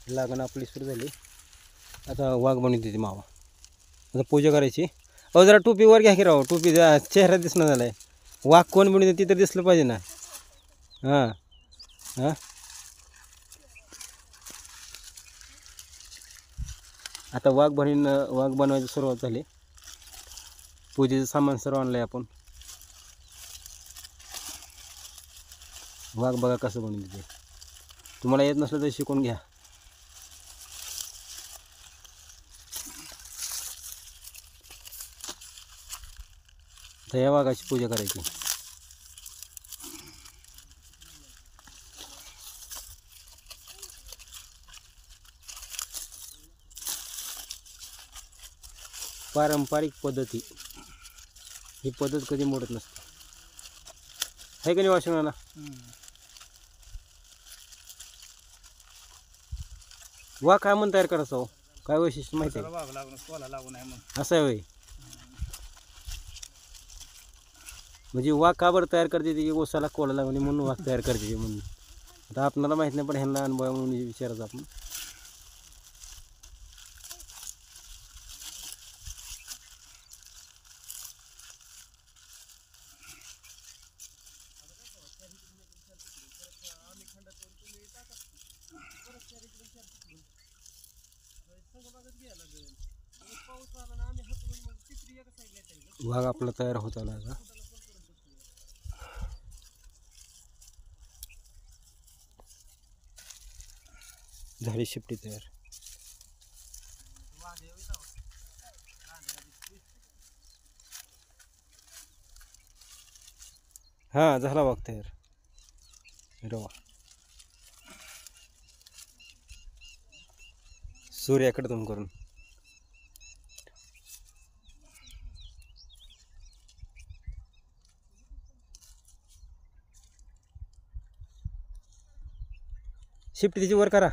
लागण आपली सुरू झाली. आता वाघ बनवते ती मावा. आता पूजा करायची. अहो जरा टोपी वर घ्या की राव, टोपी चेहरा दिसणं झालाय. वाघ कोण बनवते ती तर दिसलं पाहिजे ना. हां हां आता वाघ बनवायची सुरुवात झाली. पूजेचं सामान सर्व आणलंय आपण. वाघ बघा कसं बनवते ते. तुम्हाला येत नसलं तर शिकून घ्या. तर या वाघाची पूजा करायची. पारंपरिक पद्धती, ही पद्धत कधी मोडत नसते. आहे का नाही वाशिनाला? वाघ काय म्हणून तयार करायचं हो? काय वैशिष्ट्य माहिती आहे? असं आहे होय. म्हणजे वाघ का बरं तयार करते ती ओसाला कोला लागणे म्हणून वाघ तयार करते म्हणून. आता आपणाला माहीत नाही, पण ह्यांना अनुभव म्हणून विचारायचं आपण. वाघ आपला तयार होत आला का? झाली शिपटी तयार. हा झाला वाघ तयार. रवा सूर्याकडे तोंड करून. शिपटी तिची वर करा.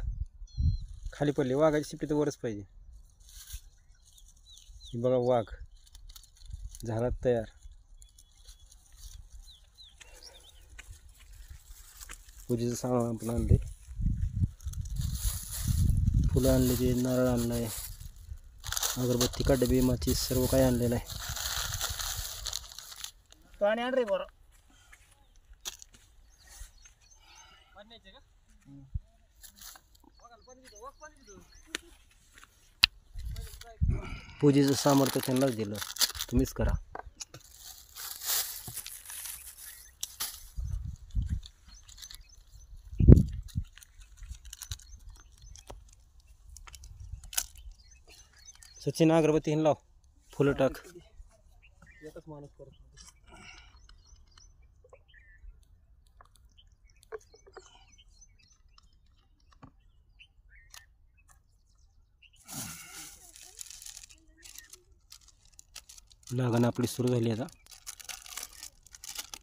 खाली पडली वाघाची शिपटी तर वरच पाहिजे. बघा वाघ झाला तयार. पूजेचं सामान आपण आणले. फुलं आणले, ते नारळ आणलाय, अगरबत्ती का डबे माची सर्व काही आणलेलं आहे. पाणी आण रे बरं. पूजेचं सामर्थ्य त्यांनाच दिलं, तुम्हीच करा. सचिन अगरबत्ती हिन लाव, फुलं टाक. एकच माणूस करतो. लागण आपली सुरू झाली. आता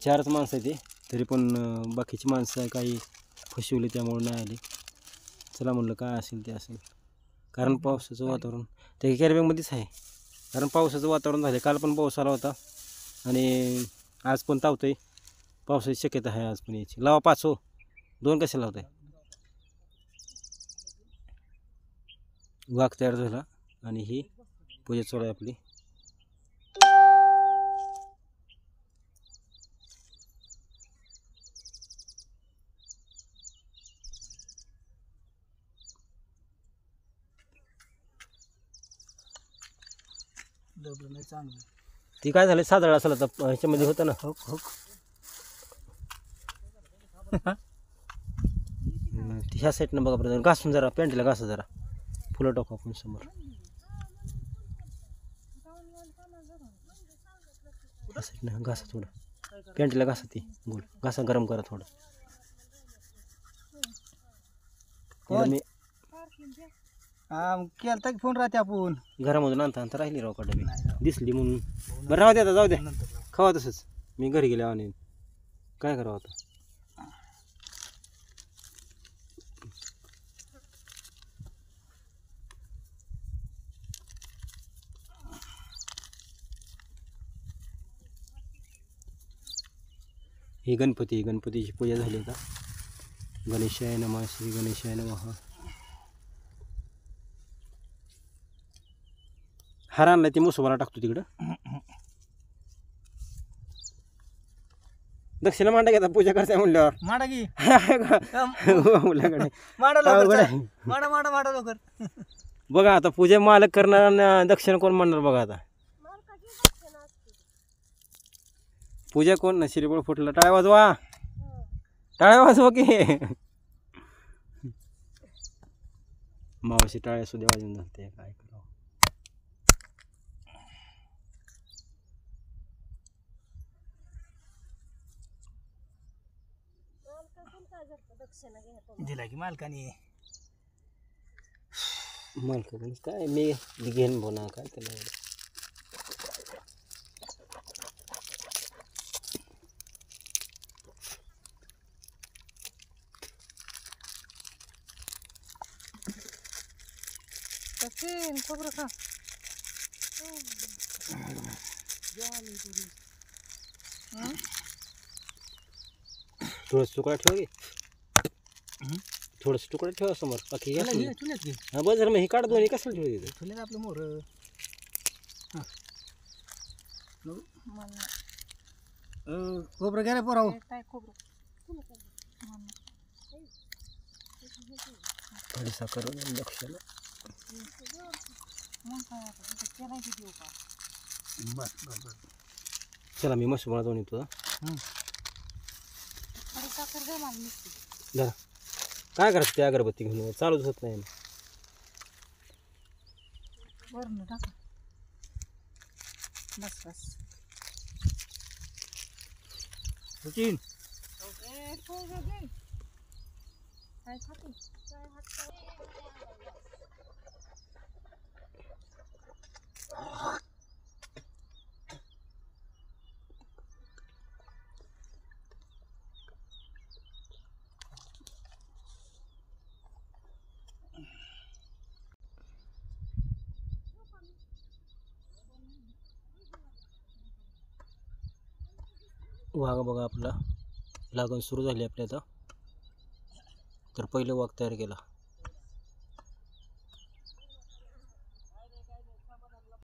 4च माणसं आहे ते, तरी पण बाकीची माणसं काही फसवली त्यामुळे नाही आली. चला म्हणलं काय असेल ते असेल. कारण पावसाचं वातावरण ते कॅरीबॅगमध्येच आहे. कारण पावसाचं वातावरण झालं. काल पण पाऊस आला होता आणि आज पण तावतंय. पावसाची शक्यता आहे आज पण यायची. लावा 5 हो, 2 कसे लावताय? वाघ तयार झाला आणि ही पूजा चालू आहे आपली. नाही चांगलं. ती काय झालं साधारण असेल आता ह्याच्यामध्ये होतं ना. हो हो. ह्या साईडनं बघा बरं, घासून जरा पॅन्टला घासा जरा. फुलं टाकू आपण समोर. ह्या साईडनं घासा थोडं, पॅन्टला घासा ती गोल घासा, गरम करा थोडं. मी केलता की फोन राहते आपण घरामधून आणता राहिली राव कडे, दिसली म्हणून. बरं राहू द्या, आता जाऊ द्या, खावा तसंच. मी घरी गेले आणि काय करावं आता. ही गणपतीची पूजा झाली. आता गणेशाय नमः, श्री गणेशाय नमः. हार आणला ते मुसोबाला टाकतो तिकडं. दक्षिणा मांडा घेता पूजा करताय म्हणल्यावर माडा की मुलाकडे माडा अवघड लवकर आहे. माडा माडा माडा लवकर. बघा आता पूजा मालक करणार आणि दक्षिणा कोण म्हणणार बघा आता. पूजा कोण ना शिरीबळ फुटला. टाळ्या वाजवा, टाळ्या वाजवा की. मावशी टाळ्या सुद्धा वाजून जाते काय करावं. दिला की मालकाने. मालक काय मी घेईन बोना काय त्याला एवढं. खोबरं खा. थोडंसं तुकडा ठेव की. थोडंसं तुकडा ठेवा समोर बाकी घ्या. चुल्यात घे. हा बस मग हे काढ दोन्ही कसं ठेव तिथे. चुल्यात आपलं मोर. खोबरं घ्या रे पोराव. थोडी साखर लक्षाला. बस बस बस. चला मी मस्त मला जाऊन येतो. जरा काय करायचं ते अगरबत्ती घेऊन चालूच होत नाही. बस बस. सचिन वाघ बघा आपला लागण सुरू झाली आपल्या आता. तर पहिलं वाघ तयार केला.